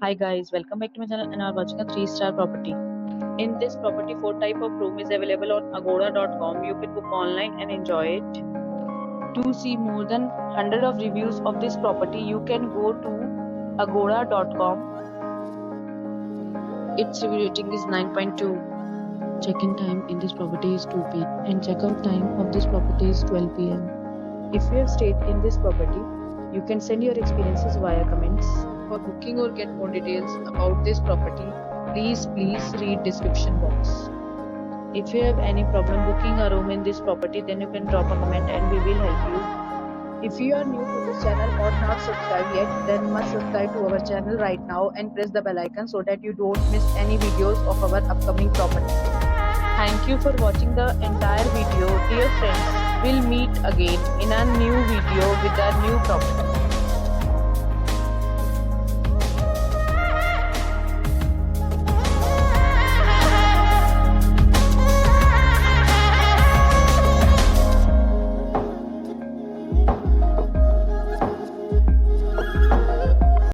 Hi guys, welcome back to my channel and are watching a 3-star property. In this property, 4 type of room is available on agoda.com. You can book online and enjoy it. To see more than 100 of reviews of this property, you can go to agoda.com. Its review rating is 9.2. Check-in time in this property is 2 p.m. and check-out time of this property is 12 p.m. If you have stayed in this property, you can send your experiences via comments. For booking or get more details about this property, please read description box. If you have any problem booking a room in this property, then you can drop a comment and we will help you. If you are new to this channel or not subscribed yet, then must subscribe to our channel right now and press the bell icon so that you don't miss any videos of our upcoming property. Thank you for watching the entire video. Dear friends, we'll meet again in a new video with a new property.